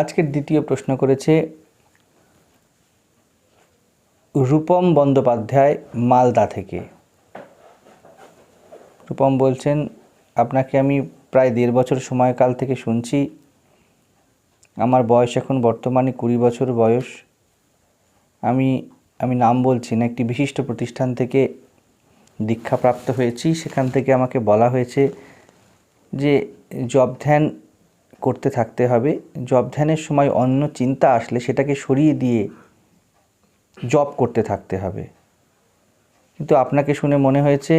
আজকের দ্বিতীয় প্রশ্ন করেছে রূপম বন্দ্যোপাধ্যায়, মালদা থেকে। রূপম বলছেন, আপনাকে আমি প্রায় 1.5 বছর সময়কাল থেকে শুনছি। আমার বয়স এখন বর্তমানে 20 বছর বয়স। আমি নাম বলছি না, একটি বিশিষ্ট প্রতিষ্ঠান থেকে দীক্ষাপ্রাপ্ত হয়েছি। সেখান থেকে আমাকে বলা হয়েছে যে জপ ধ্যান করতে থাকতে হবে। জপ ধ্যানের সময় অন্য চিন্তা আসলে সেটাকে সরিয়ে দিয়ে জপ করতে থাকতে হবে। কিন্তু আপনাকে শুনে মনে হয়েছে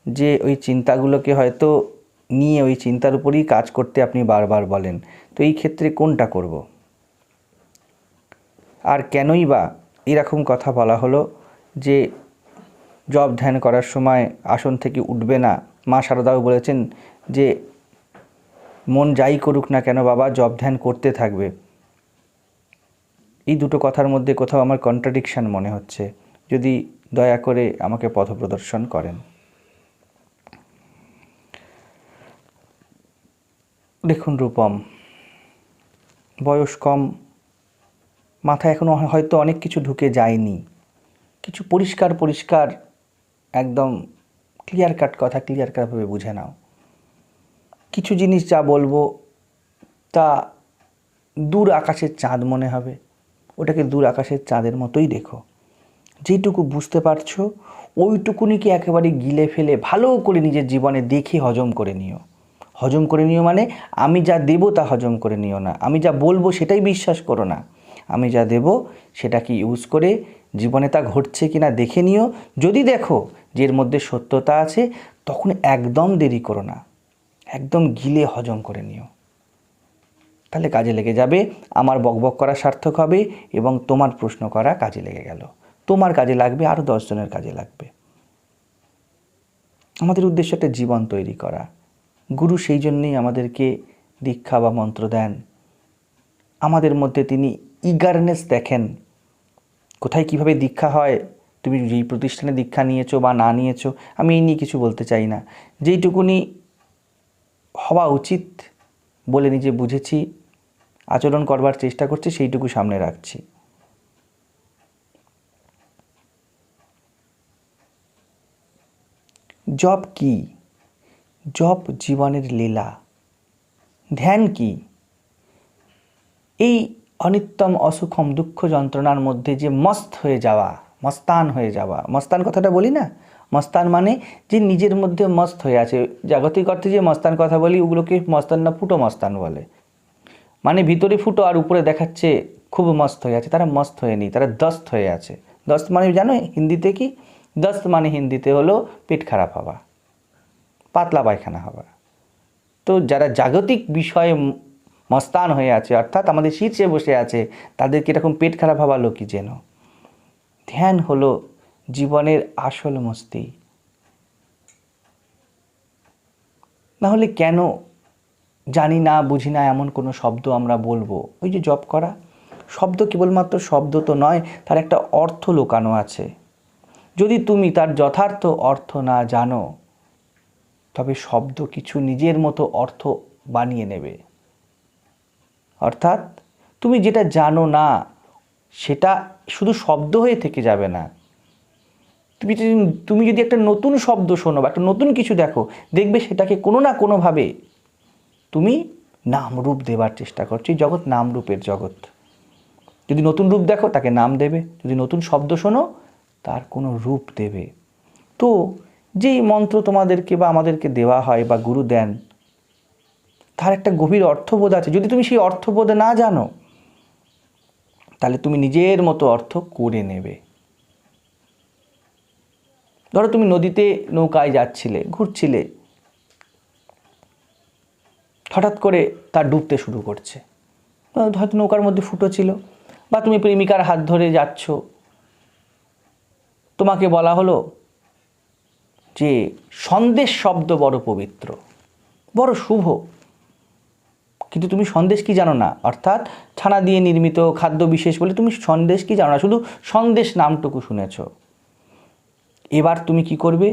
যে ওই চিন্তাগুলোকে হয়তো নিয়ে ওই চিন্তার উপরই কাজ করতে আপনি বারবার বলেন। তো এই ক্ষেত্রে কোনটা করব? আর কেনই বা এরকম কথা বলা হলো যে জপ ধ্যান করার সময় আসন থেকে উঠবে না? মা শারদাও বলেছেন যে মন যাই করুক না কেন বাবা, জপ ধ্যান করতে থাকবে। এই দুটো কথার মধ্যে কোথাও আমার কন্ট্রাডিকশন মনে হচ্ছে। যদি দয়া করে আমাকে পথপ্রদর্শন করেন। দেখুন রূপম, বয়স কম, মাথায় এখনও হয়তো অনেক কিছু ঢুকে যায়নি। কিছু পরিষ্কার একদম ক্লিয়ার কাট কথা ক্লিয়ার কাটভাবে বুঝে নাও। কিছু জিনিস যা বলবো তা দূর আকাশের চাঁদ মনে হবে, ওটাকে দূর আকাশের চাঁদের মতোই দেখো। যেটুকু বুঝতে পারছো ওইটুকুনিকে একেবারে গিলে ফেলে ভালো করে নিজের জীবনে দেখে হজম করে নিও। হজম করে নিও মানে আমি যা দেবো তা হজম করে নিও না। আমি যা বলবো সেটাই বিশ্বাস করো না। আমি যা দেব সেটাকে ইউজ করে জীবনে তা ঘটছে কি না দেখে নিও। যদি দেখো যে এর মধ্যে সত্যতা আছে, তখন একদম দেরি করো না, একদম গিলে হজম করে নিও। তাহলে কাজে লেগে যাবে, আমার বকবক করা সার্থক হবে এবং তোমার প্রশ্ন করা কাজে লেগে গেল। তোমার কাজে লাগবে, আরও 10 জনের কাজে লাগবে। আমাদের উদ্দেশ্য একটা জীবন তৈরি করা। গুরু সেই জন্যেই আমাদেরকে দীক্ষা বা মন্ত্র দেন। আমাদের মধ্যে তিনি ইগারনেস দেখেন। কোথায় কিভাবে দীক্ষা হয়, তুমি যেই প্রতিষ্ঠানে দীক্ষা নিয়েছো বা না নিয়েছো, আমি এই নিয়ে কিছু বলতে চাই না। যেইটুকুনি হওয়া উচিত বলে নিজে বুঝেছি, আচরণ করবার চেষ্টা করছি, সেইটুকু সামনে রাখছি। জপ কি? জপ জীবনের লীলা। ধ্যান কি? এই অনিত্যম অসুখম দুঃখ যন্ত্রণার মধ্যে যে মস্ত হয়ে যাওয়া, মস্তান হয়ে যাওয়া। মস্তান কথাটা বলি না, মস্তান মানে যে নিজের মধ্যে মস্ত হয়ে আছে। জাগতিক অর্থে যে মস্তান কথা বলি ওগুলোকে মস্তান না, ফুটো মস্তান বলে। মানে ভিতরে ফুটো আর উপরে দেখাচ্ছে খুব মস্ত হয়ে আছে। তারা মস্ত হয়ে নেই, তারা দস্ত হয়ে আছে। দস্ত মানে জানো হিন্দিতে কি? দস্ত মানে হিন্দিতে হলো পেট খারাপ হওয়া, পাতলা পায়খানা হওয়া। তো যারা জাগতিক বিষয়ে মস্তান হয়ে আছে, অর্থাৎ আমাদের শীর্ষে বসে আছে, তাদেরকে এরকম পেট খারাপ হওয়া লোকই যেন। ধ্যান হলো জীবনের আসল মস্তি। নাহলে কেন জানি না বুঝি না এমন কোনো শব্দ আমরা বলবো? ওই যে জপ করা শব্দ কেবলমাত্র শব্দ তো নয়, তার একটা অর্থ লুকানো আছে। যদি তুমি তার যথার্থ অর্থ না জানো, তবে শব্দ কিছু নিজের মতো অর্থ বানিয়ে নেবে। অর্থাৎ তুমি যেটা জানো না সেটা শুধু শব্দ হয়ে থেকে যাবে না। তুমি যদি একটা নতুন শব্দ শোনো বা একটা নতুন কিছু দেখো, দেখবে সেটাকে কোনো না কোনোভাবে তুমি নাম রূপ দেবার চেষ্টা করছো। এই জগৎ নাম রূপের জগৎ। যদি নতুন রূপ দেখো তাকে নাম দেবে, যদি নতুন শব্দ শোনো তার কোনো রূপ দেবে। তো যেই মন্ত্র তোমাদেরকে বা আমাদেরকে দেওয়া হয় বা গুরু দেন, তার একটা গভীর অর্থবোধ আছে। যদি তুমি সেই অর্থবোধ না জানো, তাহলে তুমি নিজের মতো অর্থ করে নেবে। ধরো তুমি নদীতে নৌকায় যাচ্ছিলে, ঘুরছিলে, হঠাৎ করে তার ডুবতে শুরু করছে। হয়তো নৌকার মধ্যে ফুটো ছিল, বা তুমি প্রেমিকার হাত ধরে যাচ্ছ, তোমাকে বলা হলো যে সন্দেশ শব্দ বড় পবিত্র, বড় শুভ। কিন্তু তুমি সন্দেশ কি জানো না, অর্থাৎ ছানা দিয়ে নির্মিত খাদ্য বিশেষ বলে তুমি সন্দেশ কি জানো না, শুধু সন্দেশ নামটুকু শুনেছ। এবার তুমি কি করবে?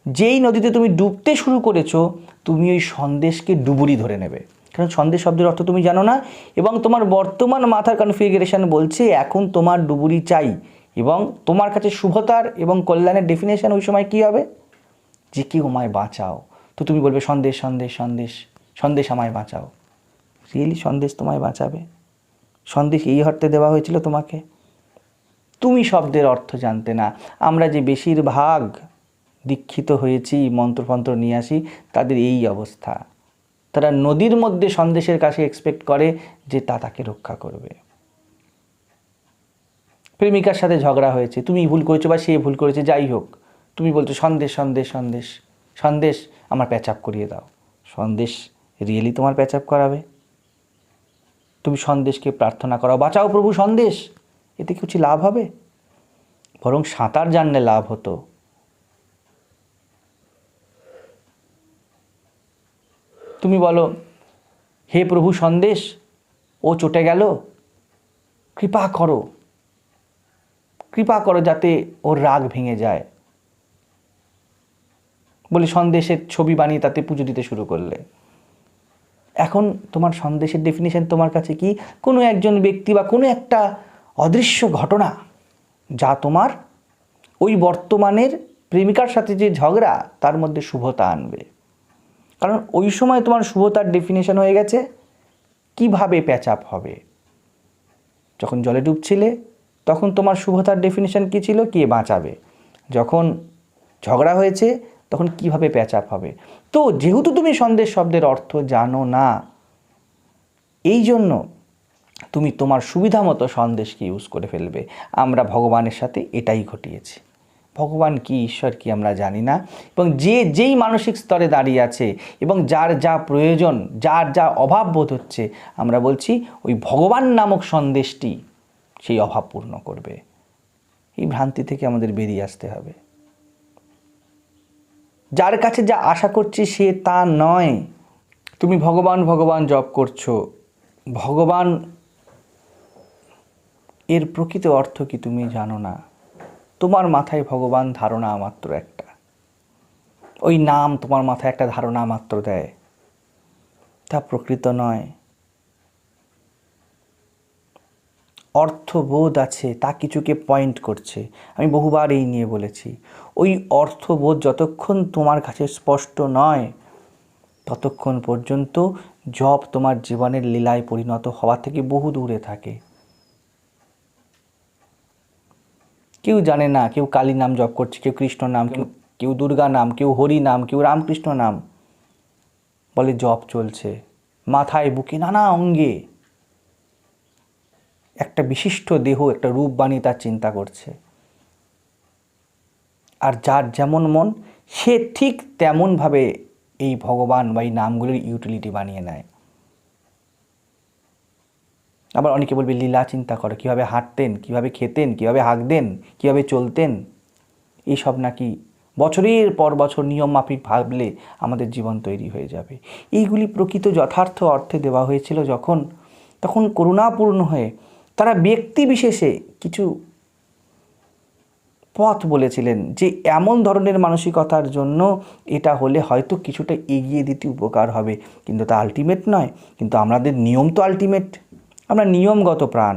যেই নদীতে তুমি ডুবতে শুরু করেছো, তুমি ওই সন্দেশকে ডুবুরি ধরে নেবে। কারণ সন্দেশ শব্দের অর্থ তুমি জানো না, এবং তোমার বর্তমান মাথার কনফিগারেশন বলছে এখন তোমার ডুবুরি চাই, এবং তোমার কাছে শুভতার এবং কল্যাণের ডেফিনেশন ওই সময় কী হবে, যে কেউ আমায় বাঁচাও। তো তুমি বলবে সন্দেশ সন্দেশ সন্দেশ, সন্দেশ আমায় বাঁচাও। রিয়েলি সন্দেশ তোমায় বাঁচাবে? সন্দেশ এই অর্থে দেওয়া হয়েছিল তোমাকে? তুমি শব্দের অর্থ জানতে না। আমরা যে বেশিরভাগ দীক্ষিত হয়েছি, মন্ত্রফন্ত্র নিয়ে আসি, তাদের এই অবস্থা। তারা নদীর মধ্যে সন্দেশের কাছে এক্সপেক্ট করে যে তা তাকে রক্ষা করবে। প্রেমিকার সাথে ঝগড়া হয়েছে, তুমি ভুল করেছো বা সে ভুল করেছে, যাই হোক, তুমি বলছো সন্দেশ সন্দেশ সন্দেশ সন্দেশ আমার প্যাচআপ করিয়ে দাও। সন্দেশ রিয়েলি তোমার প্যাচআপ করাবে? তুমি সন্দেশকে প্রার্থনা করাও, বাঁচাও প্রভু সন্দেশ, এতে কিছু লাভ হবে? বরং সাঁতার জানলে লাভ হতো। তুমি বলো হে প্রভু সন্দেশ, ও চটে গেল, কৃপা করো, কৃপা করো যাতে ওর রাগ ভেঙে যায়, বলে সন্দেশের ছবি বানিয়ে তাতে পুজো দিতে শুরু করলে। এখন তোমার সন্দেশের ডেফিনেশন তোমার কাছে কি? কোনো একজন ব্যক্তি বা কোনো একটা অদৃশ্য ঘটনা যা তোমার ওই বর্তমানের প্রেমিকার সাথে যে ঝগড়া তার মধ্যে শুভতা আনবে। কারণ ওই সময় তোমার শুভতার ডেফিনেশন হয়ে গেছে কিভাবে প্যাচআপ হবে। যখন জলে ডুবছিলে তখন তোমার শুভতার ডেফিনেশন কী ছিল? কে বাঁচাবে। যখন ঝগড়া হয়েছে তখন কিভাবে প্যাচআপ হবে। তো যেহেতু তুমি সন্দেশ শব্দের অর্থ জানো না, এই জন্য তুমি তোমার সুবিধা মতো সন্দেশকে ইউজ করে ফেলবে। আমরা ভগবানের সাথে এটাই ঘটিয়েছি। ভগবান কি, ঈশ্বর কি আমরা জানি না, এবং যেই মানসিক স্তরে দাঁড়িয়ে আছে এবং যার যা প্রয়োজন, যার যা অভাব বোধ হচ্ছে, আমরা বলছি ওই ভগবান নামক সন্দেশটি সেই অভাব পূর্ণ করবে। এই ভ্রান্তি থেকে আমাদের বেরিয়ে আসতে হবে। যার কাছে যা আশা করছি সে তা নয়। তুমি ভগবান ভগবান জপ করছো, ভগবান এর প্রকৃত অর্থ কি তুমি জানো না। তোমার মাথায় ভগবান ধারণা মাত্র একটা, ওই নাম তোমার মাথায় একটা ধারণা মাত্র দেয়, তা প্রকৃত নয়। অর্থবোধ আছে, তা কিছুকে পয়েন্ট করছে। আমি বহুবার এই নিয়ে বলেছি, ওই অর্থবোধ যতক্ষণ তোমার কাছে স্পষ্ট নয় ততক্ষণ পর্যন্ত জপ তোমার জীবনের লীলায় পরিণত হওয়া থেকে বহু দূরে থাকে। কেউ জানে না, কেউ কালী নাম জপ করছে, কেউ কৃষ্ণ নাম, কেউ দুর্গা নাম, কেউ হরি নাম, কেউ রামকৃষ্ণ নাম, বলে জপ চলছে। মাথায় বুকে নানা অঙ্গে একটা বিশিষ্ট দেহ, একটা রূপ বানিয়ে তার চিন্তা করছে। আর যার যেমন মন সে ঠিক তেমনভাবে এই ভগবান বা এই নামগুলির ইউটিলিটি বানিয়ে নেয়। আবার অনেকে বলবে লীলা চিন্তা করো, কীভাবে হাঁটতেন, কীভাবে খেতেন, কীভাবে হাঁকতেন, কীভাবে চলতেন, এইসব নাকি বছরের পর বছর নিয়ম মাফিক ভাবলে আমাদের জীবন তৈরি হয়ে যাবে। এইগুলি প্রকৃত যথার্থ অর্থে দেওয়া হয়েছিল যখন, তখন করুণাপূর্ণ হয়ে তারা ব্যক্তি বিশেষে কিছু পথ বলেছিলেন যে এমন ধরনের মানসিকতার জন্য এটা হলে হয়তো কিছুটা এগিয়ে দিতে উপকার হবে, কিন্তু তা আলটিমেট নয়। কিন্তু আমাদের নিয়ম তো আলটিমেট, আমরা নিয়মগত প্রাণ।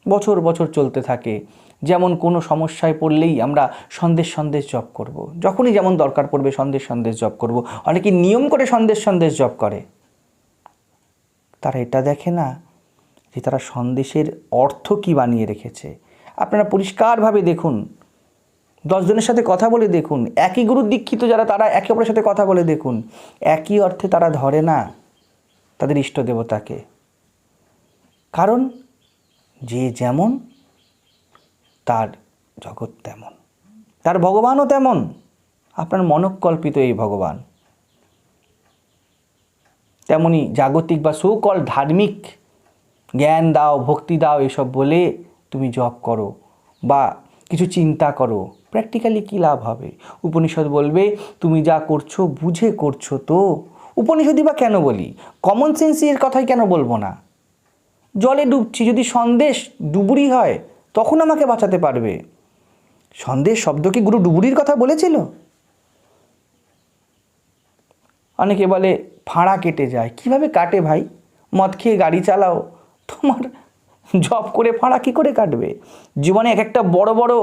বছর বছর চলতে থাকে। যেমন কোনো সমস্যায় পড়লেই আমরা সন্দেশ সন্দেশ জপ করব, যখনই যেমন দরকার পড়বে সন্দেশ সন্দেশ জপ করব। অনেকে নিয়ম করে সন্দেশ সন্দেশ জপ করে, তারা এটা দেখে না যে তারা সন্দেশের অর্থ কি বানিয়ে রেখেছে। আপনারা পরিষ্কারভাবে দেখুন, 10 জনের সাথে কথা বলে দেখুন, একই গুরুর দীক্ষিত যারা, তারা একে অপরের সাথে কথা বলে দেখুন, একই অর্থে তারা ধরে না তাদের ইষ্ট দেবতাকে। কারণ যে যেমন তার জগৎ তেমন, তার ভগবানও তেমন। আপনার মনকল্পিত এই ভগবান তেমনি জাগতিক বা সো-কল ধার্মিক জ্ঞান দাও, ভক্তি দাও, এসব বলে তুমি জপ করো বা কিছু চিন্তা করো, প্র্যাকটিক্যালি কী লাভ হবে? উপনিষদ বলবে তুমি যা করছো বুঝে করছো তো। উপনিষদই বা কেন বলি, কমন সেন্সের কথাই কেন বলবো না? জলে ডুবছি, যদি সন্দেশ ডুবুরি হয় তখন আমাকে বাঁচাতে পারবে। সন্দেশ শব্দ কি গুরু ডুবুরির কথা বলেছিল? অনেকে বলে ফাঁড়া কেটে যায়। কিভাবে কাটে ভাই? মদ খেয়ে গাড়ি চালাও, তোমার জব করে ফাঁড়া কী করে কাটবে? জীবনে এক একটা বড় বড়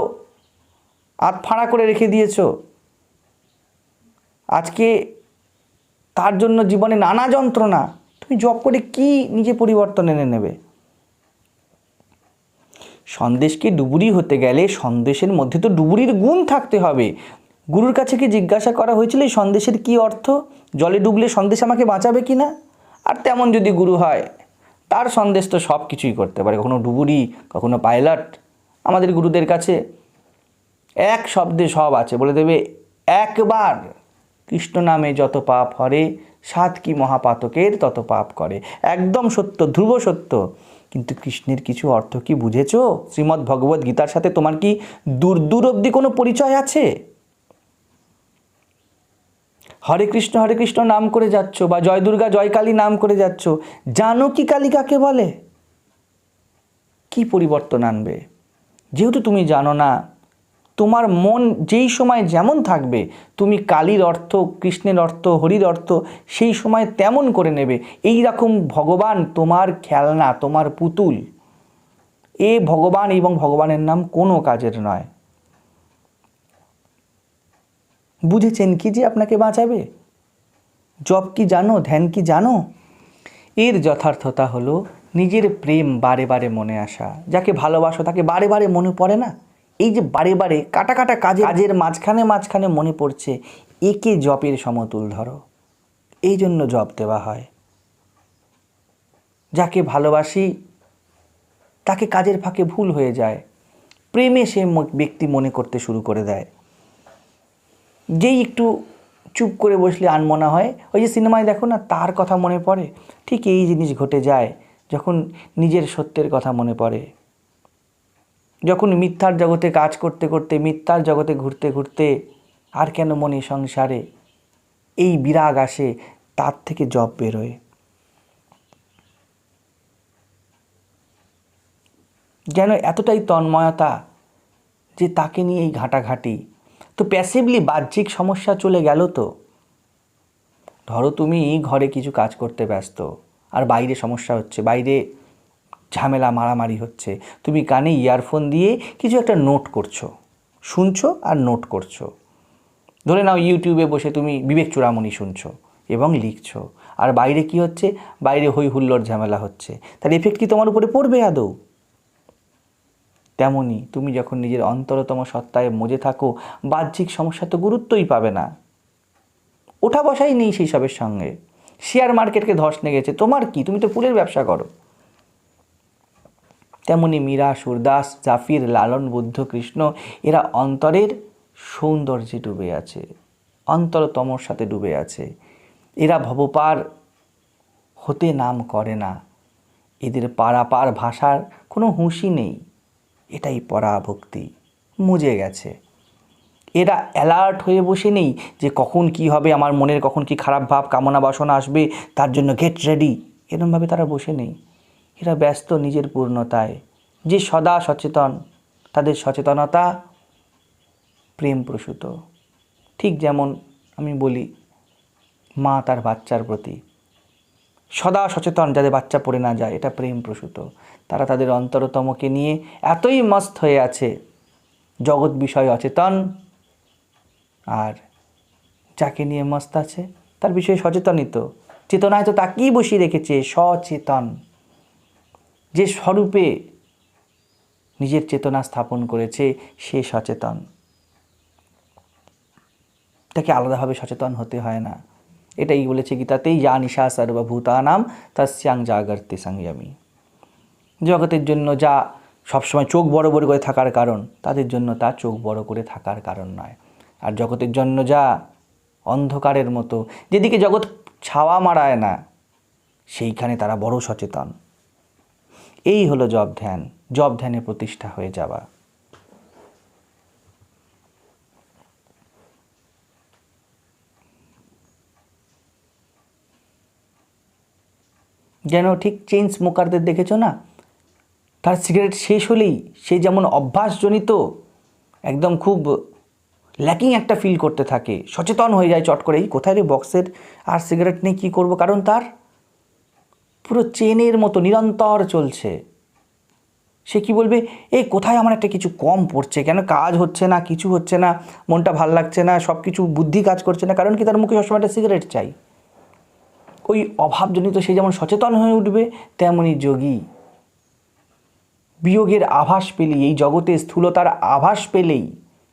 ফাঁড়া করে রেখে দিয়েছো, আজকে তার জন্য জীবনে নানা যন্ত্রণা। তুমি জব করে কি নিজে পরিবর্তন এনে নেবে? সন্দেশকে ডুবুরি হতে গেলে সন্দেশের মধ্যে তো ডুবুরির গুণ থাকতে হবে। গুরুর কাছে কি জিজ্ঞাসা করা হয়েছিল এই সন্দেশের কী অর্থ? জলে ডুবলে সন্দেশ আমাকে বাঁচাবে কি না? আর তেমন যদি গুরু হয়, তার সন্দেশ তো সব কিছুই করতে পারে, কখনো ডুবুরি, কখনো পাইলট। আমাদের গুরুদের কাছে এক শব্দে সব আছে, বলে দেবে একবার কৃষ্ণ নামে যত পাপ হরে, 7 কি মহাপাতকের তত পাপ করে। একদম সত্য, ধ্রুব সত্য। কিন্তু কৃষ্ণের কিছু অর্থ কি বুঝেছো? শ্রীমদ্ ভগবদ্ গীতার সাথে তোমার কি দূর দূর অবধি কোনো পরিচয় আছে? হরে কৃষ্ণ নাম করে যাচ্ছ, বা জয় দুর্গা জয় কালী নাম করে যাচ্ছ, জানো কি কালী কাকে বলে? কি পরিবর্তন আনবে? যেহেতু তুমি জানো না, তোমার মন যেই সময় যেমন থাকবে, তুমি কালীর অর্থ, কৃষ্ণের অর্থ, হরির অর্থ সেই সময় তেমন করে নেবে। এই রকম ভগবান তোমার খেলনা, তোমার পুতুল। এ ভগবান এবং ভগবানের নাম কোনো কাজের নয়। বুঝেছেন কি যে আপনাকে বাঁচাবে? জপ কি জানো? ধ্যান কি জানো? এর যথার্থতা হলো নিজের প্রেম বারে বারে মনে আসা। যাকে ভালোবাসো তাকে বারে বারে মনে পড়ে না? এই যে বারে বারে কাটা কাটা কাজের মাঝখানে মাঝখানে মনে পড়ছে, একে জপের সমতুল ধরো। এই জন্য জপ দেওয়া হয়। যাকে ভালোবাসি তাকে কাজের ফাঁকে ভুল হয়ে যায়, প্রেমে সে ব্যক্তি মনে করতে শুরু করে দেয়। যেই একটু চুপ করে বসলে আনমনা হয়, ওই যে সিনেমায় দেখো না, তার কথা মনে পড়ে। ঠিক এই জিনিস ঘটে যায় যখন নিজের সত্যের কথা মনে পড়ে। যখন মিথ্যার জগতে কাজ করতে করতে, মিথ্যার জগতে ঘুরতে ঘুরতে আর কেন মনে সংসারে এই বিরাগ আসে, তার থেকে জপ বেরোয়। যেন এতটাই তন্ময়তা যে তাকে নিয়ে এই ঘাঁটাঘাঁটি। তো প্যাসিভলি বাহ্যিক সমস্যা চলে গেল। তো ধরো তুমি ঘরে কিছু কাজ করতে ব্যস্ত, আর বাইরে সমস্যা হচ্ছে, বাইরে ঝামেলা মারামারি হচ্ছে, তুমি কানে ইয়ারফোন দিয়ে কিছু একটা নোট করছো, শুনছো আর নোট করছো। ধরে নাও ইউটিউবে বসে তুমি বিবেক চূড়ামণি শুনছো এবং লিখছো, আর বাইরে কি হচ্ছে? বাইরে হই হুল্লোড় ঝামেলা হচ্ছে। তার এফেক্ট কি তোমার উপরে পড়বে আদৌ? তেমনই তুমি যখন নিজের অন্তরতম সত্তায় মজে থাকো, বাহ্যিক সমস্যা তো গুরুত্বই পাবে না, ওঠা বসাই নেই সেই সবের সঙ্গে। শেয়ার মার্কেটকে ধস লেগেছে, তোমার কি? তুমি তো ফুলের ব্যবসা করো। তেমনি মীরা, সুরদাস, জাফির, লালন, বুদ্ধ, কৃষ্ণ, এরা অন্তরের সৌন্দর্যে ডুবে আছে, অন্তরতমর সাথে ডুবে আছে। এরা ভবপার হতে নাম করে না। এদের পারাপার ভাষার কোনো হুঁশই নেই। এটাই পরাভক্তি, মুজে গেছে। এরা অ্যালার্ট হয়ে বসে নেই যে কখন কি হবে, আমার মনের কখন কি খারাপ ভাব কামনা বাসনা আসবে, তার জন্য গেট রেডি, এরমভাবে তারা বসে নেই। এরা ব্যস্ত নিজের পূর্ণতায়। যে সদা সচেতন, তাদের সচেতনতা প্রেম প্রসূত। ঠিক যেমন আমি বলি, মা তার বাচ্চার প্রতি সদা সচেতন, যাতে বাচ্চা পড়ে না যায়, এটা প্রেম প্রসূত। তারা তাদের অন্তরতমকে নিয়ে এতই মস্ত হয়ে আছে, জগৎ বিষয় অচেতন, আর যাকে নিয়ে মস্ত আছে তার বিষয়ে সচেতনই তো। চেতনায় তো তাকেই বসিয়ে রেখেছে, সচেতন। যে স্বরূপে নিজের চেতনা স্থাপন করেছে সে সচেতন, তাকে আলাদাভাবে সচেতন হতে হয় না। এটাই বলেছে গীতাতেই, যা নিশা সর্বভূতানাম তস্যাং জাগর্তি সংযমী। জগতের জন্য যা সবসময় চোখ বড় বড় করে থাকার কারণ, তাদের জন্য তা চোখ বড় করে থাকার কারণ নয়। আর জগতের জন্য যা অন্ধকারের মতো, যেদিকে জগৎ ছাওয়া মারায় না, সেইখানে তারা বড় সচেতন। এই হলো জপ ধ্যান, জপ ধ্যানে প্রতিষ্ঠা হয়ে যাওয়া। যেন ঠিক চেইন স্মোকারদের দেখেছো না, তার সিগারেট শেষ হলেই সে যেমন অভ্যাসজনিত একদম খুব ল্যাকিং একটা ফিল করতে থাকে, সচেতন হয়ে যায় চট করেই, কোথায় রে বক্সের আর সিগারেট নেই, কী করব, কারণ তার পুরো চেনের মতো নিরন্তর চলছে। সে কি বলবে, এই কোথায় আমার একটা কিছু কম পড়ছে, কেন কাজ হচ্ছে না, কিছু হচ্ছে না, মনটা ভাল লাগছে না, সব কিছু বুদ্ধি কাজ করছে না, কারণ কি তার মুখে সবসময় একটা সিগারেট চাই। ওই অভাবজনিত সে যেমন সচেতন হয়ে উঠবে, তেমনই যোগী বিয়োগের আভাস পেলেই, এই জগতে স্থূলতার আভাস পেলেই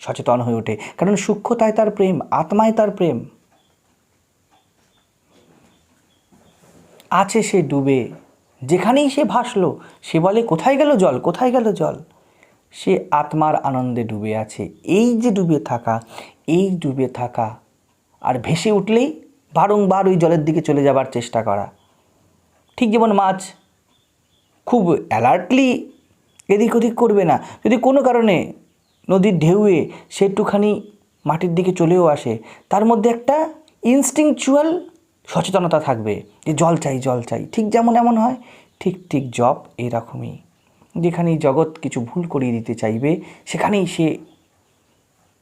সচেতন হয়ে ওঠে, কারণ সূক্ষ্মতায় তার প্রেম, আত্মায় তার প্রেম আছে। সে ডুবে, যেখানেই সে ভাসলো সে বলে কোথায় গেল জল, কোথায় গেল জল। সে আত্মার আনন্দে ডুবে আছে। এই যে ডুবে থাকা, এই ডুবে থাকা আর ভেসে উঠলেই বারংবার ওই জলের দিকে চলে যাবার চেষ্টা করা। ঠিক যেমন মাছ খুব অ্যালার্টলি এদিক ওদিক করবে না, যদি কোনো কারণে নদীর ঢেউয়ে সে একটুখানি মাটির দিকে চলেও আসে, তার মধ্যে একটা ইনস্টিংচুয়াল সচেতনতা থাকবে যে জল চাই, জল চাই। ঠিক যেমন এমন হয়, ঠিক জপ এরকমই, যেখানেই জগৎ কিছু ভুল করিয়ে দিতে চাইবে সেখানেই সে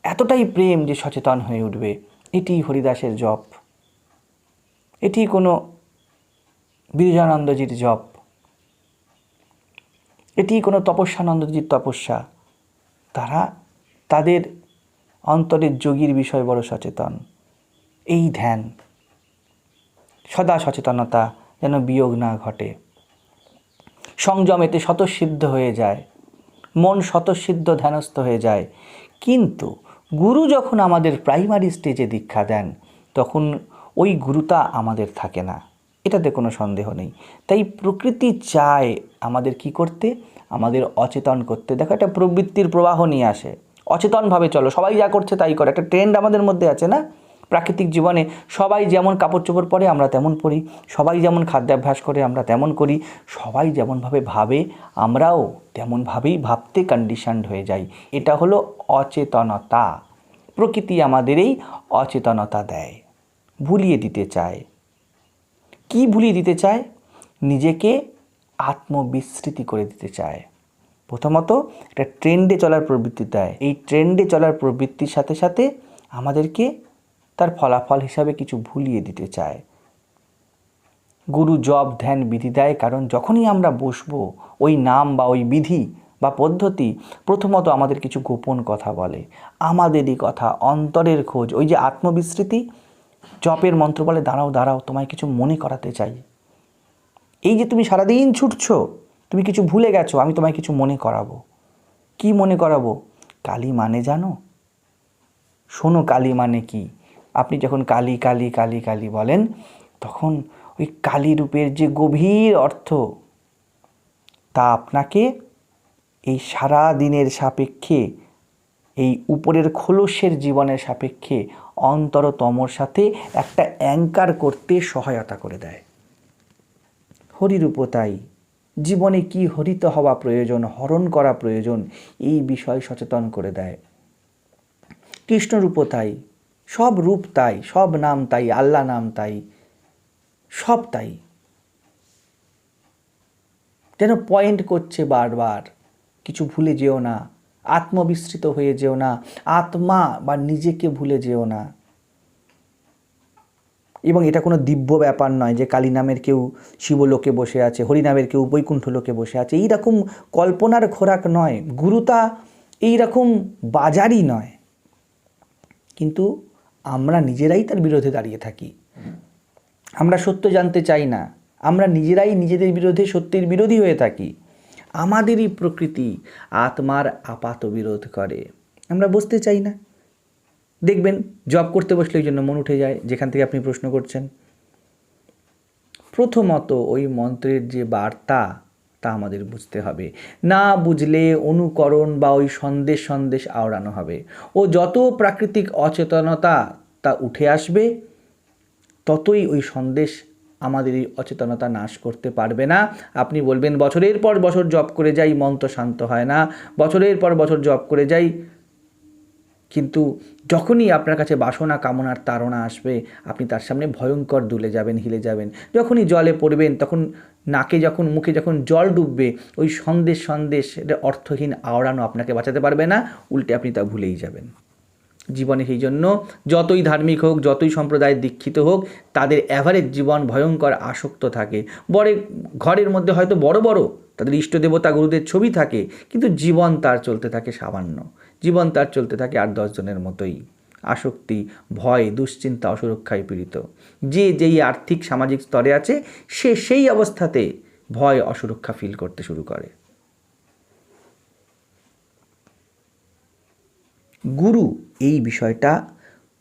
এতটাই প্রেম যে সচেতন হয়ে উঠবে। এটি হরিদাসের জপ, এটি কোনো বিরজানন্দজির জপ, এটি কোনো তপস্যানন্দজির তপস্যা। তারা তাদের অন্তরের যোগীর বিষয় বড় সচেতন। এই ধ্যান, সদা সচেতনতা, যেন বিয়োগ না ঘটে। সংযম এতে স্বতঃসিদ্ধ হয়ে যায়, মন স্বতঃসিদ্ধ ধ্যানস্থ হয়ে যায়। কিন্তু গুরু যখন আমাদের প্রাইমারি স্টেজে দীক্ষা দেন, তখন ওই গুরুতা আমাদের থাকে না, এটাতে কোনো সন্দেহ নেই। তাই প্রকৃতি চায় আমাদের কি করতে, আমাদের অচেতন করতে। দেখো, একটা প্রবৃত্তির প্রবাহ নিয়ে আসে, অচেতনভাবে চলো, সবাই যা করছে তাই করে, একটা ট্রেন্ড আমাদের মধ্যে আছে না। প্রাকৃতিক জীবনে সবাই যেমন কাপড় চোপড় পরে আমরা তেমন পরি, সবাই যেমন খাদ্যাভ্যাস করে আমরা তেমন করি, সবাই যেমনভাবে ভাবে আমরাও তেমনভাবেই ভাবতে কন্ডিশনড হয়ে যাই। এটা হলো অচেতনতা। প্রকৃতি আমাদের এই অচেতনতা দেয়, ভুলিয়ে দিতে চায়। কি ভুলিয়ে দিতে চায়? নিজেকে আত্মবিস্মৃতি করে দিতে চায়। প্রথমত একটা ট্রেন্ডে চলার প্রবৃত্তি দেয়। এই ট্রেন্ডে চলার প্রবৃত্তির সাথে সাথে আমাদেরকে তার ফলাফল হিসাবে কিছু ভুলিয়ে দিতে চায়। গুরু জপ ধ্যান বিধি দেয়, কারণ যখনই আমরা বসবো ওই নাম বা ওই বিধি বা পদ্ধতি প্রথমত আমাদের কিছু গোপন কথা বলে, আমাদেরই কথা, অন্তরের খোঁজ। ওই যে আত্মবিস্মৃতি, জপের মন্ত্র বলে দাঁড়াও দাঁড়াও, তোমায় কিছু মনে করাতে চাই। এই যে তুমি সারাদিন ছুটছো, তুমি কিছু ভুলে গেছো, আমি তোমায় কিছু মনে করাবো। কি মনে করাবো? কালী মানে জানো? শোনো, কালী মানে কি? আপনি যখন কালী কালী কালী কালী বলেন, তখন ওই কালী রূপের যে গভীর অর্থ, তা আপনাকে এই সারা দিনের সাপেক্ষে, এই উপরের খোলসের জীবনের সাপেক্ষে অন্তরতমর সাথে একটা অ্যাঙ্কার করতে সহায়তা করে দেয়। হরিরূপও তাই, জীবনে কি হরিত হওয়া প্রয়োজন, হরণ করা প্রয়োজন, এই বিষয় সচেতন করে দেয়। কৃষ্ণরূপও তাই, সব রূপ তাই, সব নাম তাই, আল্লাহ নাম তাই, সব তাই। যেন পয়েন্ট করছে বারবার, কিছু ভুলে যেও না, আত্মবিস্মৃত হয়ে যেও না, আত্মা বা নিজেকে ভুলে যেও না। এবং এটা কোনো দিব্য ব্যাপার নয় যে কালী নামের কেউ শিবলোকে বসে আছে, হরিনামের কেউ বৈকুণ্ঠ লোকে বসে আছে, এইরকম কল্পনার খোরাক নয়। গুরুতা এইরকম বাজারই নয়। কিন্তু আমরা নিজেরাই তার বিরুদ্ধে দাঁড়িয়ে থাকি। আমরা সত্য জানতে চাই না, আমরা নিজেরাই নিজেদের বিরুদ্ধে সত্যের বিরোধী হয়ে থাকি। আমাদেরই প্রকৃতি আত্মার আপাত বিরোধ করে, আমরা বুঝতে চাই না। দেখবেন জব করতে বসলে ওই জন্য মন উঠে যায়, যেখান থেকে আপনি প্রশ্ন করছেন। প্রথমত ওই মন্ত্রের যে বার্তা, তা আমাদের বুঝতে হবে। না বুঝলে অনুকরণ বা ওই সন্দেশ আওড়ানো হবে। ও যত প্রাকৃতিক অচেতনতা তা উঠে আসবে, ততই ওই সন্দেশ আমাদের এই অচেতনতা নাশ করতে পারবে না। আপনি বলবেন বছরের পর বছর জপ করে যাই, মন তো শান্ত হয় না, বছরের পর বছর জপ করে যাই, কিন্তু যখনই আপনার কাছে বাসনা কামনার তাড়না আসবে, আপনি তার সামনে ভয়ঙ্কর দুলে যাবেন, হিলে যাবেন। যখনই জলে পড়বেন, তখন নাকে যখন মুখে যখন জল ডুববে, ওই সন্দেশ এটা অর্থহীন আওড়ানো আপনাকে বাঁচাতে পারবে না, উল্টে আপনি তা ভুলেই যাবেন। জীবনে সেই জন্য যতই ধার্মিক হোক, যতই সম্প্রদায়ের দীক্ষিত হোক, তাদের অ্যাভারেজ জীবন ভয়ঙ্কর আসক্ত থাকে। ঘরের মধ্যে হয়তো বড় বড় তাদের ইষ্ট দেবতা গুরুদের ছবি থাকে, কিন্তু জীবন তার চলতে থাকে সামান্য, জীবন তার চলতে থাকে 8-10 জনের মতোই। আসক্তি, ভয়, দুশ্চিন্তা, অসুরক্ষায় পীড়িত। যে যেই আর্থিক সামাজিক স্তরে আছে, সে সেই অবস্থাতে ভয় অসুরক্ষা ফিল করতে শুরু করে। গুরু এই বিষয়টা,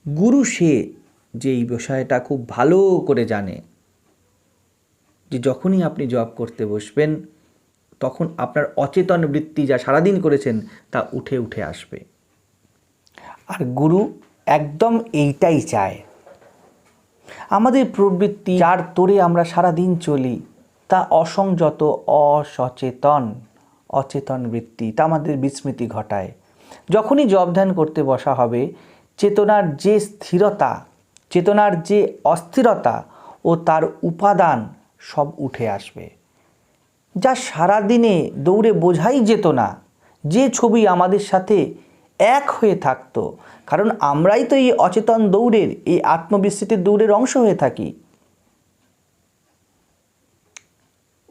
গুরু সে যে এই বিষয়টা খুব ভালো করে জানে যে যখনই আপনি জব করতে বসবেন, তখন আপনার অচেতন বৃত্তি যা সারাদিন করেছেন তা উঠে উঠে আসবে। আর গুরু একদম এইটাই চায়। আমাদের প্রবৃত্তি যার তোরে আমরা সারাদিন চলি, তা অসংযত, অচেতন বৃত্তি, তা আমাদের বিস্মৃতি ঘটায়। যখনই জব ধ্যান করতে বসা হবে, চেতনার যে স্থিরতা, চেতনার যে অস্থিরতা ও তার উপাদান সব উঠে আসবে, যা সারাদিনে দৌড়ে বোঝাই যেত না, যে ছবি আমাদের সাথে এক হয়ে থাকতো। কারণ আমরাই তো এই অচেতন দৌড়ের, এই আত্মবিস্মৃতির দৌড়ের অংশ হয়ে থাকি,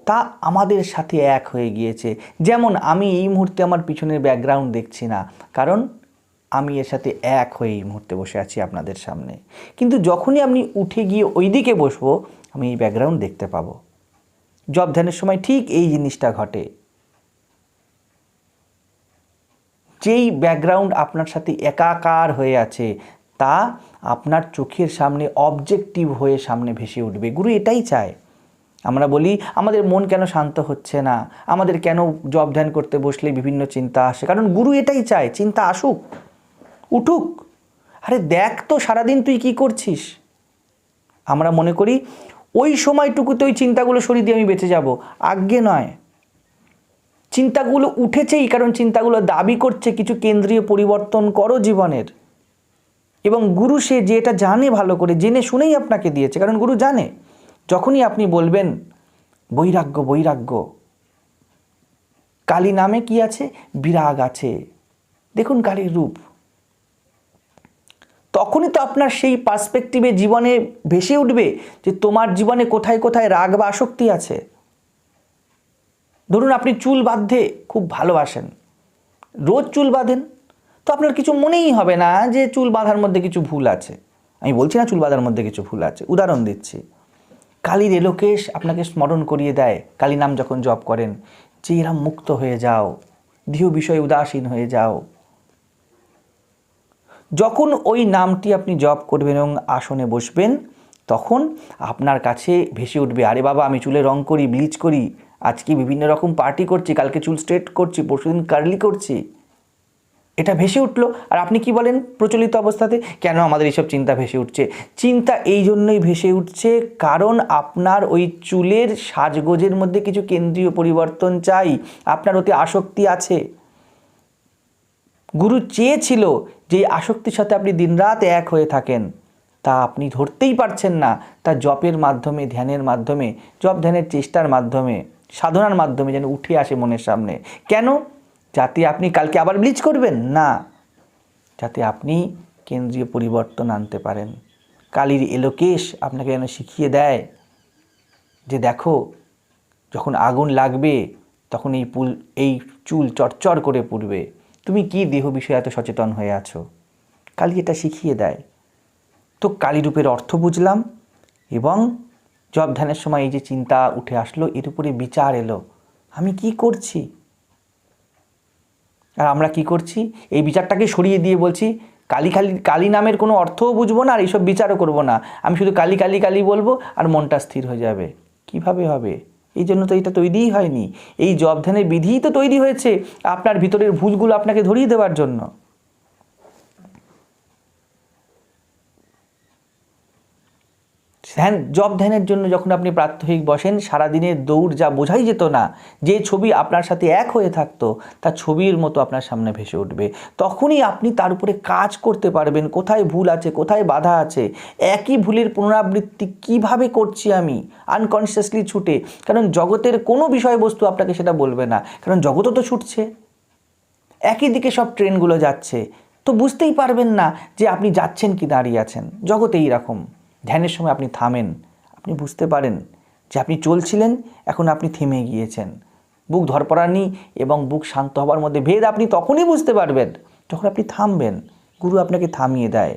তা আমাদের সাথে এক হয়ে গিয়েছে। যেমন আমি এই মুহূর্তে আমার পিছনের ব্যাকগ্রাউন্ড দেখছি না, কারণ আমি এর সাথে এক হয়ে এই মুহূর্তে বসে আছি আপনাদের সামনে। কিন্তু যখনই আপনি উঠে গিয়ে ওই দিকে বসবো, আমি এই ব্যাকগ্রাউন্ড দেখতে পাবো। জব ধ্যানের সময় ঠিক এই জিনিসটা ঘটে। যেই ব্যাকগ্রাউন্ড আপনার সাথে একাকার হয়ে আছে, তা আপনার চোখের সামনে অবজেক্টিভ হয়ে সামনে ভেসে উঠবে। গুরু এটাই চায়। আমরা বলি আমাদের মন কেন শান্ত হচ্ছে না, আমাদের কেন জব ধ্যান করতে বসলে বিভিন্ন চিন্তা আসে, কারণ গুরু এটাই চায় চিন্তা আসুক, উঠুক। আরে দেখ তো সারাদিন তুই কি করছিস। আমরা মনে করি ওই সময়টুকুতে ওই চিন্তাগুলো সরিয়ে দিয়ে আমি বেঁচে যাব। আজ্ঞে নয়, চিন্তাগুলো উঠেছেই কারণ চিন্তাগুলো দাবি করছে কিছু কেন্দ্রীয় পরিবর্তন করো জীবনের। এবং গুরু সে যে এটা জানে, ভালো করে জেনে শুনেই আপনাকে দিয়েছে, কারণ গুরু জানে যখনই আপনি বলবেন বৈরাগ্য বৈরাগ্য, কালী নামে কি আছে, বিরাগ আছে, দেখুন কালীর রূপ, তখনই তো আপনার সেই পার্সপেক্টিভে জীবনে ভেসে উঠবে যে তোমার জীবনে কোথায় কোথায় রাগ বা আসক্তি আছে। ধরুন আপনি চুল বাঁধতে খুব ভালোবাসেন, রোজ চুল বাঁধেন, তো আপনার কিছু মনেই হবে না যে চুল বাঁধার মধ্যে কিছু ভুল আছে। আমি বলছি না চুল বাঁধার মধ্যে কিছু ভুল আছে, উদাহরণ দিচ্ছি। কালীর এলোকেশ আপনাকে স্মরণ করিয়ে দেয় কালী নাম যখন জপ করেন, যে এরা মুক্ত হয়ে যাও, দেহ বিষয়ে উদাসীন হয়ে যাও। যখন ওই নামটি আপনি জপ করবেন এবং আসনে বসবেন, তখন আপনার কাছে ভেসে উঠবে, আরে বাবা আমি চুলে রং করি, ব্লিচ করি, আজকে বিভিন্ন রকম পার্টি করছি, কালকে চুল স্ট্রেট করছি, পরশুদিন কার্লি করছি। এটা ভেসে উঠলো। আর আপনি কি বলেন প্রচলিত অবস্থাতে, কেন আমাদের এইসব চিন্তা ভেসে উঠছে? চিন্তা এই জন্যই ভেসে উঠছে কারণ আপনার ওই চুলের সাজগোজের মধ্যে কিছু কেন্দ্রীয় পরিবর্তন চাই, আপনার ওতে আসক্তি আছে। গুরু চেয়েছিল যে আসক্তির সাথে আপনি দিনরাত এক হয়ে থাকেন, তা আপনি ধরতেই পারছেন না। তা জপের মাধ্যমে, ধ্যানের মাধ্যমে, জপ ধ্যানের চেষ্টার মাধ্যমে, সাধনার মাধ্যমে যেন উঠে আসে মনের সামনে। কেন? যাতে আপনি কালকে আবার ব্লিচ করবেন না, যাতে আপনি কেন্দ্রীয় পরিবর্তন আনতে পারেন। কালীর এলোকেশ আপনাকে যেন শিখিয়ে দেয় যে দেখো যখন আগুন লাগবে তখন এই চুল চরচর করে পুড়বে, তুমি কি দেহ বিষয়ে এত সচেতন হয়ে আছো। কালী এটা শিখিয়ে দেয়। তো কালী রূপের অর্থ বুঝলাম, এবং জপ ধ্যানের সময় এই যে চিন্তা উঠে আসলো, এর উপরে বিচার এলো, আমি কি করছি। আর আমরা কি করছি, এই বিচারটাকে সরিয়ে দিয়ে বলছি কালী নামের কোনো অর্থও বুঝবো না, আর এইসব বিচারও করবো না, আমি শুধু কালী কালী কালী বলবো আর মনটা স্থির হয়ে যাবে। কিভাবে হবে? এই জন্য তো এটা তৈরিই হয়নি। এই জপ ধ্যানের বিধিই তো তৈরি হয়েছে আপনার ভিতরের ভুলগুলো আপনাকে ধরিয়ে দেওয়ার জন্য। জব ধ্যানের জন্য যখন আপনি প্রাত্যহিক বসেন, সারাদিনের দৌড় যা বোঝাই যেত না, যে ছবি আপনার সাথে এক হয়ে থাকতো তা ছবির মতো আপনার সামনে ভেসে উঠবে। তখনই আপনি তার উপরে কাজ করতে পারবেন, কোথায় ভুল আছে, কোথায় বাধা আছে, একই ভুলের পুনরাবৃত্তি কিভাবে করছি আমি আনকনসিয়াসলি ছুটে। কারণ জগতের কোনো বিষয়বস্তু আপনাকে সেটা বলবে না, কারণ জগতও তো ছুটছে, একই দিকে সব ট্রেনগুলো যাচ্ছে, তো বুঝতেই পারবেন না যে আপনি যাচ্ছেন কি দাঁড়িয়ে আছেন। জগতে এইরকম, ধ্যানের সময় আপনি থামেন, আপনি বুঝতে পারেন যে আপনি চলছিলেন, এখন আপনি থেমে গিয়েছেন। বুক ধরপড়ানি এবং বুক শান্ত হবার মধ্যে ভেদ আপনি তখনই বুঝতে পারবেন যখন আপনি থামবেন। গুরু আপনাকে থামিয়ে দেয়।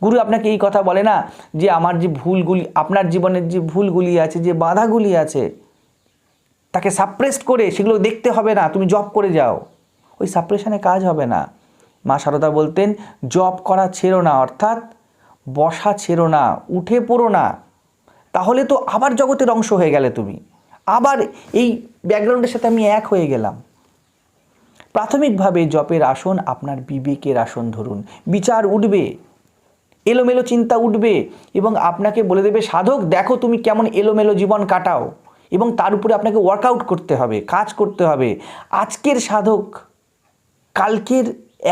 গুরু আপনাকে এই কথা বলে না যে আমার যে ভুলগুলি, আপনার জীবনের যে ভুলগুলি আছে, যে বাধাগুলি আছে, তাকে সাপ্রেস করে সেগুলো দেখতে হবে না, তুমি জব করে যাও। ওই সাপ্রেশনে কাজ হবে না। মা সারদা বলতেন, জব করা ছেড়ো না, অর্থাৎ বসা ছেড়ো না, উঠে পড়ো না, তাহলে তো আবার জগতের অংশ হয়ে গেলে তুমি, আবার এই ব্যাকগ্রাউন্ডের সাথে আমি এক হয়ে গেলাম। প্রাথমিকভাবে জপের আসন আপনার বিবেকের আসন ধরুন। বিচার উঠবে, এলোমেলো চিন্তা উঠবে এবং আপনাকে বলে দেবে, সাধক দেখো তুমি কেমন এলোমেলো জীবন কাটাও, এবং তার উপরে আপনাকে ওয়ার্কআউট করতে হবে, কাজ করতে হবে। আজকের সাধক কালকের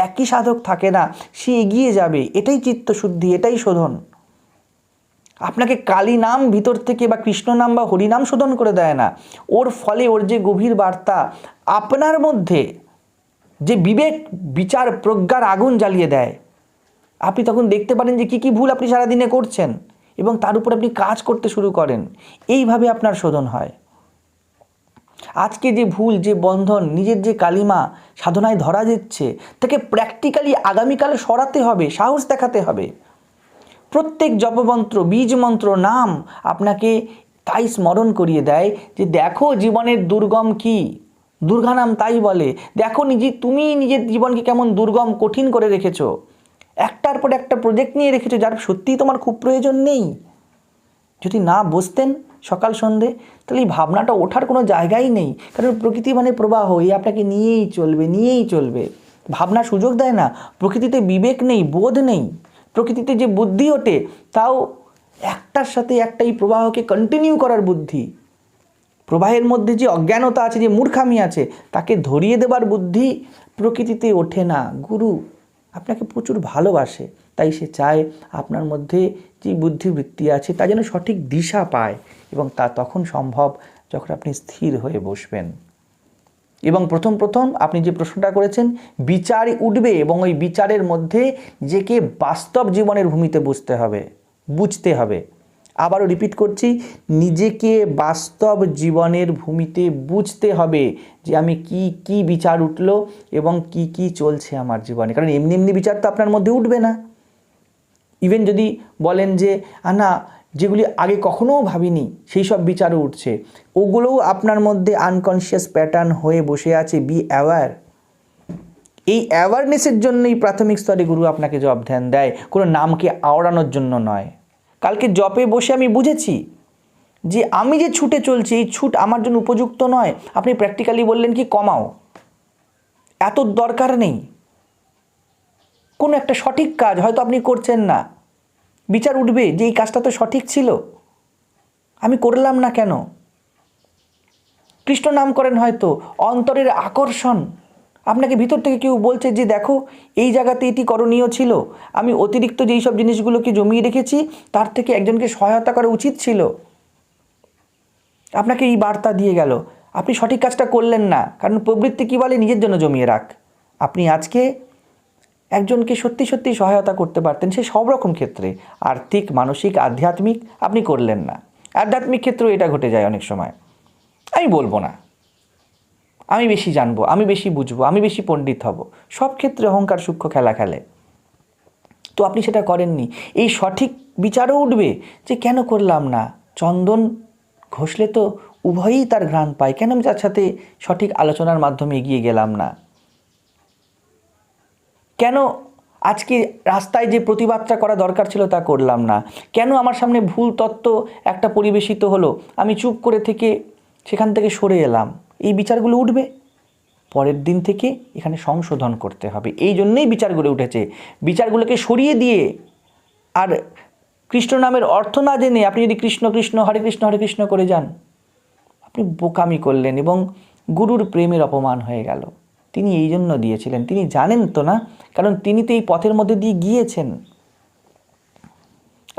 একই সাধক থাকে না, সে এগিয়ে যাবে। এটাই চিত্তশুদ্ধি, এটাই শোধন। আপনাকে কালী নাম ভিতর থেকে বা কৃষ্ণ নাম বা হরিনাম শোধন করে দেয় না। ওর ফলে ওর যে গভীর বার্তা আপনার মধ্যে যে বিবেক বিচার প্রজ্ঞার আগুন জ্বালিয়ে দেয়, আপনি তখন দেখতে পারেন যে কী ভুল আপনি সারাদিনে করছেন এবং তার উপর আপনি কাজ করতে শুরু করেন। এইভাবে আপনার শোধন হয়। আজকে যে ভুল, যে বন্ধন, নিজের যে কালিমা সাধনায় ধরা দিচ্ছে, তাকে প্র্যাকটিক্যালি আগামীকাল সরাতে হবে, সাহস দেখাতে হবে। প্রত্যেক জপমন্ত্র, বীজ মন্ত্র, নাম আপনাকে তাই স্মরণ করিয়ে দেয় যে দেখো জীবনের দুর্গম কি। দুর্গা নাম তাই বলে, দেখো তুমি নিজের জীবনকে কেমন দুর্গম কঠিন করে রেখেছো, একটার পর একটা প্রজেক্ট নিয়ে রেখেছো যার সত্যিই তোমার খুব প্রয়োজন নেই। যদি না বসতেন সকাল সন্ধে, তাহলে এই ভাবনাটা ওঠার কোনো জায়গাই নেই। কারণ প্রকৃতি মানে প্রবাহ, এই আপনাকে নিয়েই চলবে, নিয়েই চলবে। ভাবনার সুযোগ দেয় না। প্রকৃতিতে বিবেক নেই, বোধ নেই। প্রকৃতিতে যে বুদ্ধি ওঠে তাও একটার সাথে একটা এই প্রবাহকে কন্টিনিউ করার বুদ্ধি। প্রবাহের মধ্যে যে অজ্ঞানতা আছে, যে মূর্খামি আছে, তাকে ধরিয়ে দেবার বুদ্ধি প্রকৃতিতে ওঠে না। গুরু আপনাকে প্রচুর ভালোবাসে, তাই সে চায় আপনার মধ্যে যে বুদ্ধিবৃত্তি আছে তা যেন সঠিক দিশা পায়, এবং তা তখন সম্ভব যখন আপনি স্থির হয়ে বসবেন। এবং প্রথম আপনি যে প্রশ্নটা করেছেন, বিচার উঠবে এবং ওই বিচারের মধ্যে নিজেকে বাস্তব জীবনের ভূমিতে বুঝতে হবে। আবারও রিপিট করছি, নিজেকে বাস্তব জীবনের ভূমিতে বুঝতে হবে যে আমি কি বিচার উঠলো এবং কি চলছে আমার জীবনে। কারণ এমনি বিচার তো আপনার মধ্যে উঠবে না। ইভেন যদি বলেন যে না, যেগুলি আগে কখনো ভাবিনি সেই সব বিচারও উঠছে, ওগুলোও আপনার মধ্যে আনকনশিয়াস প্যাটার্ন হয়ে বসে আছে। Be aware. এই অ্যাওয়ারনেসের জন্যই প্রাথমিক স্তরে গুরু আপনাকে জপ ধ্যান দেয়, কোনো নামকে আওড়ানোর জন্য নয়। কালকে জপে বসে আমি বুঝেছি যে আমি যে ছুটে চলছি, এই ছুট আমার জন্য উপযুক্ত নয়। আপনি প্র্যাকটিক্যালি বললেন কি, কমাও, এত দরকার নেই। কোনো একটা সঠিক কাজ হয়তো আপনি করছেন না, বিচার উঠবে যে এই কাজটা তো সঠিক ছিল, আমি করলাম না কেন। কৃষ্ণ নাম করেন, হয়তো অন্তরের আকর্ষণ, আপনাকে ভিতর থেকে কেউ বলছে যে দেখো এই জায়গাতে এটি করণীয় ছিল, আমি অতিরিক্ত যেই সব জিনিসগুলোকে জমিয়ে রেখেছি তার থেকে একজনকে সহায়তা করা উচিত ছিল। আপনাকে এই বার্তা দিয়ে গেল, আপনি সঠিক কাজটা করলেন না। কারণ প্রবৃত্তি কী বলে, নিজের জন্য জমিয়ে রাখ। আপনি আজকে একজনকে সত্যি সহায়তা করতে পারতেন, সে সব রকম ক্ষেত্রে, আর্থিক, মানসিক, আধ্যাত্মিক, আপনি করলেন না। আধ্যাত্মিক ক্ষেত্রেও এটা ঘটে যায় অনেক সময়। আমি বলবো না আমি বেশি জানবো, আমি বেশি বুঝবো, আমি বেশি পণ্ডিত হব, সব ক্ষেত্রে অহংকার সূক্ষ্ম খেলা খেলে। তো আপনি সেটা করেননি। এই সঠিক বিচারও উঠবে যে কেন করলাম না, চন্দন ঘষলে তো উভয়ই তার ঘ্রাণ পায়, কেন আমি তার সাথে সঠিক আলোচনার মাধ্যমে এগিয়ে গেলাম না, কেন আজকে রাস্তায় যে প্রতিবাদটা করা দরকার ছিল তা করলাম না, কেন আমার সামনে ভুল তত্ত্ব একটা পরিবেশিত হলো, আমি চুপ করে থেকে সেখান থেকে সরে এলাম। এই বিচারগুলো উঠবে। পরের দিন থেকে এখানে সংশোধন করতে হবে। এই জন্যই বিচারগুলো উঠেছে। বিচারগুলোকে সরিয়ে দিয়ে আর কৃষ্ণ নামের অর্থ না জেনে আপনি যদি কৃষ্ণ কৃষ্ণ হরে কৃষ্ণ করে যান, আপনি বোকামি করলেন এবং গুরুর প্রেমের অপমান হয়ে গেল। তিনি এই জন্য দিয়েছিলেন, তিনি জানেন তো না, কারণ তিনি তো এই পথের মধ্যে দিয়ে গিয়েছেন।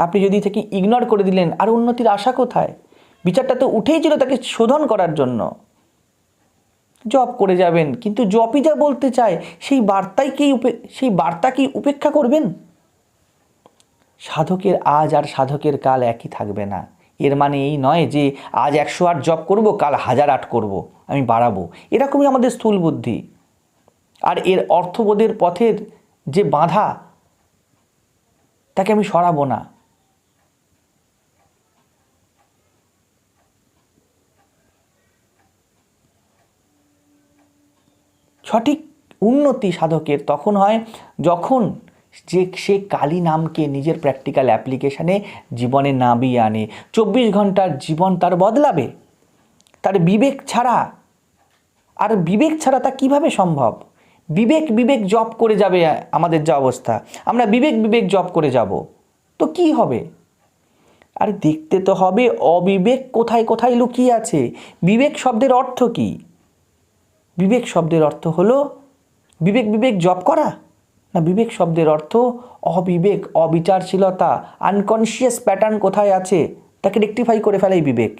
আপনি যদি থেকে ইগনোর করে দিলেন, আর উন্নতির আশা কোথায়? বিচারটা তো উঠেই ছিল তাকে শোধন করার জন্য। জপ করে যাবেন, কিন্তু জপই যা বলতে চায় সেই বার্তাকেই উপেক্ষা করবেন? সাধকের আজ আর সাধকের কাল একই থাকবে না। এর মানে এই নয় যে আজ 108 জপ করব, কাল 1008 করব, আমি বাড়াবো। এরকমই আমাদের স্থূল বুদ্ধি। আর এর অর্থবোধের পথের যে বাধা, তাকে আমি সরাবো না। সঠিক উন্নতি সাধকের তখন হয় যখন সে কালী নামকে নিজের প্র্যাকটিক্যাল অ্যাপ্লিকেশানে জীবনে নামিয়ে আনে। 24 ঘন্টার জীবন তার বদলাবে, তার বিবেক ছাড়া। আর বিবেক ছাড়া তা কিভাবে সম্ভব? বিবেক জপ করে যাবে আমাদের যা অবস্থা, আমরা বিবেক জপ করে যাব, তো কি হবে? আর দেখতে তো হবে অবিবেক কোথায় কোথায় লুকিয়ে আছে। বিবেক শব্দের অর্থ কি? বিবেক শব্দের অর্থ হলো বিবেক জপ করা না? বিবেক শব্দের অর্থ অবিবেক, অবিচারশীলতা, আনকনশিয়াস প্যাটার্ন কোথায় আছে তাকে রেকটিফাই করে ফেলাই বিবেক।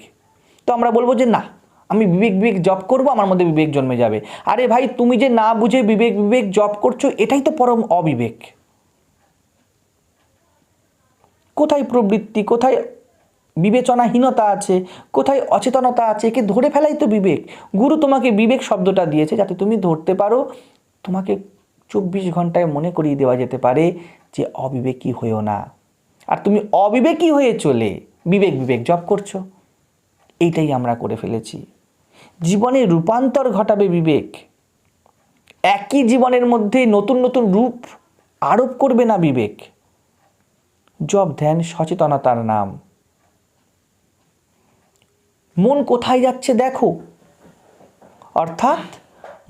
তো আমরা বলবো যে না, আমি বিবেক জপ করব, আমার মধ্যে বিবেক জন্মে যাবে। আরে ভাই, তুমি যে না বুঝে বিবেক জপ করছো, এটাই তো পরম অবিবেক। কোথায় প্রবৃত্তি, কোথায় বিবেচনাহীনতা আছে, কোথায় অচেতনতা আছে, একে ধরে ফেলাই তো বিবেক। গুরু তোমাকে বিবেক শব্দটা দিয়েছে যাতে তুমি ধরতে পারো। তোমাকে 24 ঘন্টায় মনে করিয়ে দেওয়া যেতে পারে যে অবিবেকী হয়েও না। আর তুমি অবিবেকী হয়ে চলে বিবেক জপ করছো। এইটাই আমরা করে ফেলেছি। জীবনে রূপান্তর ঘটাবে বিবেক। একই জীবনের মধ্যে নতুন নতুন রূপ আরোপ করবে না বিবেক। জপ ধ্যান সচেতনতার নাম। মন কোথায় যাচ্ছে দেখো, অর্থাৎ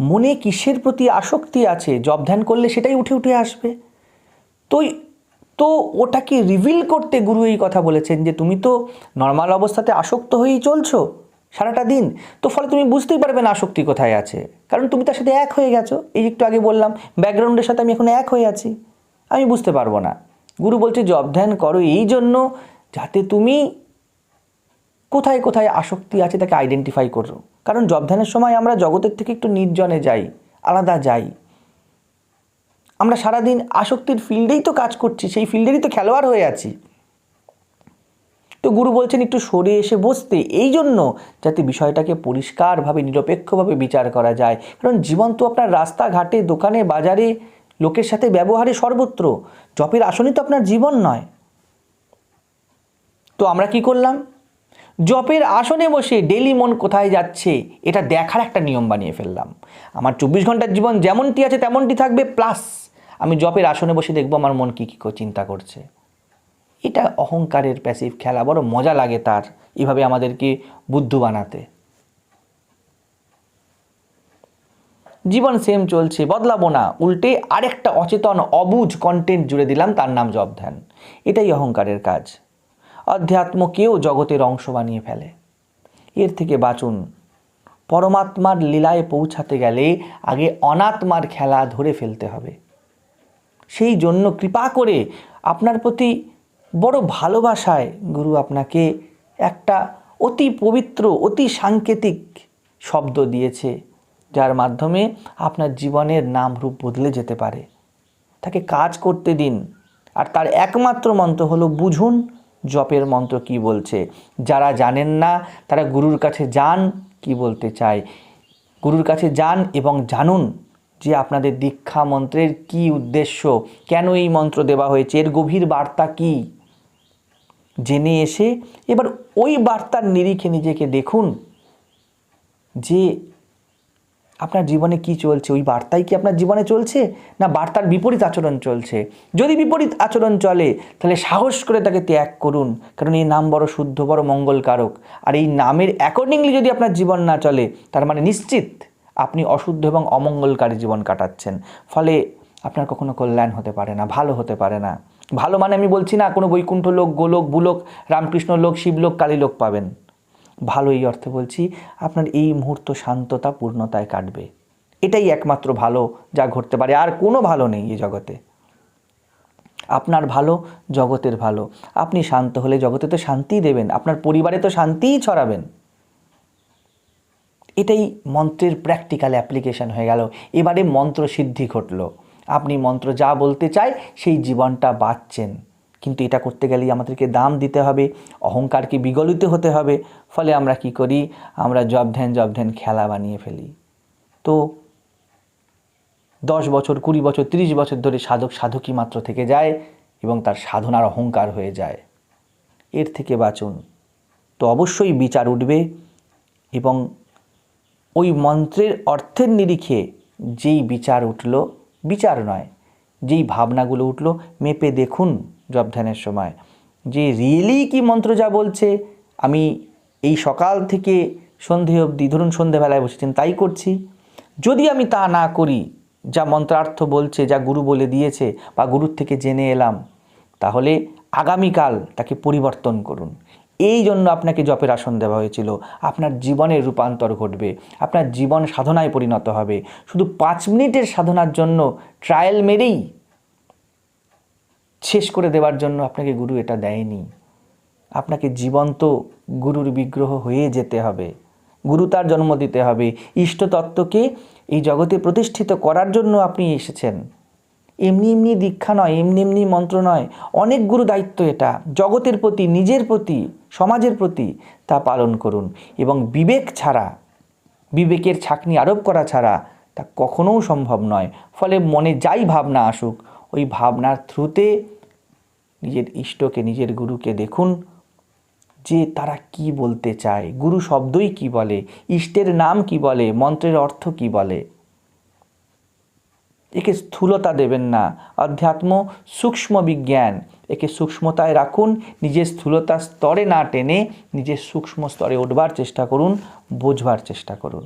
মনে কিসের প্রতি আসক্তি আছে, জপ ধ্যান করলে সেটাই উঠে আসবে। তো ওটাকে রিভিল করতে গুরু এই কথা বলেছেন যে তুমি তো নর্মাল অবস্থাতে আসক্ত হয়েই চলছো সারাটা দিন, তো ফলে তুমি বুঝতেই পারবে না আসক্তি কোথায় আছে, কারণ তুমি তার সাথে এক হয়ে গেছো। এই একটু আগে বললাম, ব্যাকগ্রাউন্ডের সাথে আমি এখন এক হয়ে আছি, আমি বুঝতে পারবো না। গুরু বলছে জপ ধ্যান করো এই জন্য যাতে তুমি কোথায় কোথায় আসক্তি আছে তাকে আইডেন্টিফাই করো। কারণ জপ ধ্যানের সময় আমরা জগতের থেকে একটু নির্জনে যাই, আলাদা যাই। আমরা সারাদিন আসক্তির ফিল্ডেই তো কাজ করছি, সেই ফিল্ডেরই তো খেলোয়াড় হয়ে আছি। তো গুরু বলছেন একটু সরে এসে বসতে, এই জন্য যাতে বিষয়টাকে পরিষ্কারভাবে নিরপেক্ষভাবে বিচার করা যায়। কারণ জীবন তো আপনার রাস্তাঘাটে, দোকানে, বাজারে, লোকের সাথে ব্যবহারে সর্বত্র। জপের আসনই তো আপনার জীবন নয়। তো আমরা কি করলাম? জপের আসনে বসে ডেলি মন কোথায় যাচ্ছে এটা দেখার একটা নিয়ম বানিয়ে ফেললাম। আমার 24 ঘন্টার জীবন যেমনটি আছে তেমনটি থাকবে, প্লাস আমি জপের আসনে বসে দেখবো আমার মন কী চিন্তা করছে। এটা অহংকারের প্যাসিভ খেলা, বড় মজা লাগে তার এভাবে আমাদেরকে বুদ্ধু বানাতে। জীবন সেম চলছে, বদলাবো না, উল্টে আরেকটা অচেতন অবুঝ কন্টেন্ট জুড়ে দিলাম, তার নাম জপ ধ্যান। এটাই অহংকারের কাজ। অধ্যাত্মকেও জগতের অংশ বানিয়ে ফেলে। এর থেকে বাঁচুন। পরমাত্মার লীলায় পৌঁছাতে গেলে আগে অনাত্মার খেলা ধরে ফেলতে হবে। সেই জন্য কৃপা করে আপনার প্রতি বড় ভালোবাসায় গুরু আপনাকে একটা অতি পবিত্র, অতি সাংকেতিক শব্দ দিয়েছে, যার মাধ্যমে আপনার জীবনের নাম রূপ বদলে যেতে পারে। তাকে কাজ করতে দিন। আর তার একমাত্র মন্ত্র হলো বুঝুন জপের মন্ত্র কি বলছে। যারা জানেন না তারা গুরুর কাছে যান, কি বলতে চায় গুরুর কাছে যান এবং জানুন যে আপনাদের দীক্ষা মন্ত্রের কি উদ্দেশ্য, কেন এই মন্ত্র দেওয়া হয়েছে, এর গভীর বার্তা কি। জেনে এসে এবার ওই বার্তার নিরিখে নিজেকে দেখুন যে আপনার জীবনে কি চলছে, ওই বার্তাই কি আপনার জীবনে চলছে, না বার্তার বিপরীত আচরণ চলছে। যদি বিপরীত আচরণ চলে তাহলে সাহস করে তাকে ত্যাগ করুন, কারণ এই নাম বড় শুদ্ধ, বড় মঙ্গলকারক। আর এই নামের অ্যাকর্ডিংলি যদি আপনার জীবন না চলে, তার মানে নিশ্চিত আপনি অশুদ্ধ এবং অমঙ্গলকারী জীবন কাটাচ্ছেন। ফলে আপনার কখনো কল্যাণ হতে পারে না, ভালো হতে পারে না। ভালো মানে আমি বলছি না কোনো বৈকুণ্ঠ লোক, গোলোক, ভূলোক, রামকৃষ্ণ লোক, শিবলোক, কালীলোক পাবেন। ভালো এই অর্থে বলছি আপনার এই মুহূর্ত শান্ততা পূর্ণতায় কাটবে। এটাই একমাত্র ভালো যা ঘটতে পারে, আর কোনো ভালো নেই এই জগতে। আপনার ভালো জগতের ভালো। আপনি শান্ত হলে জগতে তো শান্তিই দেবেন, আপনার পরিবারে তো শান্তিই ছড়াবেন। এটাই মন্ত্রের প্র্যাকটিক্যাল অ্যাপ্লিকেশন হয়ে গেল। এবারে মন্ত্র সিদ্ধি ঘটল, আপনি মন্ত্র যা বলতে চায় সেই জীবনটা বাঁচছেন। কিন্তু এটা করতে গেলেই আমাদেরকে দাম দিতে হবে, অহংকারকে বিগলিত হতে হবে। ফলে আমরা কি করি, আমরা জব ধ্যান খেলা বানিয়ে ফেলি। তো 10 বছর, 20 বছর, 30 বছর ধরে সাধকই মাত্র থেকে যায় এবং তার সাধনার অহংকার হয়ে যায়। এর থেকে বাঁচুন। তো অবশ্যই বিচার উঠবে, এবং ওই মন্ত্রের অর্থের নিরিখে যেই বিচার উঠল, বিচার নয়, যেই ভাবনাগুলো উঠল, মেপে দেখুন জপ ধ্যানের সময় যে রিয়েলি কি মন্ত্র যা বলছে, আমি এই সকাল থেকে সন্ধে অবধি, ধরুন সন্ধেবেলায় বসেছেন তাই করছি। যদি আমি তা না করি, যা মন্ত্রার্থ বলছে, যা গুরু বলে দিয়েছে বা গুরুর থেকে জেনে এলাম, তাহলে আগামীকাল তাকে পরিবর্তন করুন। এই জন্য আপনাকে জপের আসন দেওয়া হয়েছিল। আপনার জীবনের রূপান্তর ঘটবে, আপনার জীবন সাধনায় পরিণত হবে। শুধু 5 মিনিটের সাধনার জন্য ট্রায়াল মেরেই শেষ করে দেওয়ার জন্য আপনাকে গুরু এটা দেয়নি। আপনাকে জীবন্ত গুরুর বিগ্রহ হয়ে যেতে হবে, গুরু তার জন্ম দিতে হবে। ইষ্টতত্ত্বকে এই জগতে প্রতিষ্ঠিত করার জন্য আপনি এসেছেন। এমনি এমনি দীক্ষা নয়, এমনি এমনি মন্ত্র নয়, অনেক গুরু দায়িত্ব এটা। জগতের প্রতি, নিজের প্রতি, সমাজের প্রতি তা পালন করুন। এবং বিবেক ছাড়া, বিবেকের ছাঁকনি আরোপ করা ছাড়া তা কখনোও সম্ভব নয়। ফলে মনে যাই ভাবনা আসুক, ওই ভাবনার থ্রুতে নিজের ইষ্টকে, নিজের গুরুকে দেখুন যে তারা কি বলতে চায়, গুরু শব্দই কি বলে, ইষ্টের নাম কি বলে, মন্ত্রের অর্থ কি বলে। একে স্থূলতা দেবেন না। অধ্যাত্ম সূক্ষ্ম বিজ্ঞান, একে সূক্ষ্মতায় রাখুন। নিজের স্থূলতার স্তরে না টেনে নিজের সূক্ষ্ম স্তরে উঠবার চেষ্টা করুন, বোঝবার চেষ্টা করুন।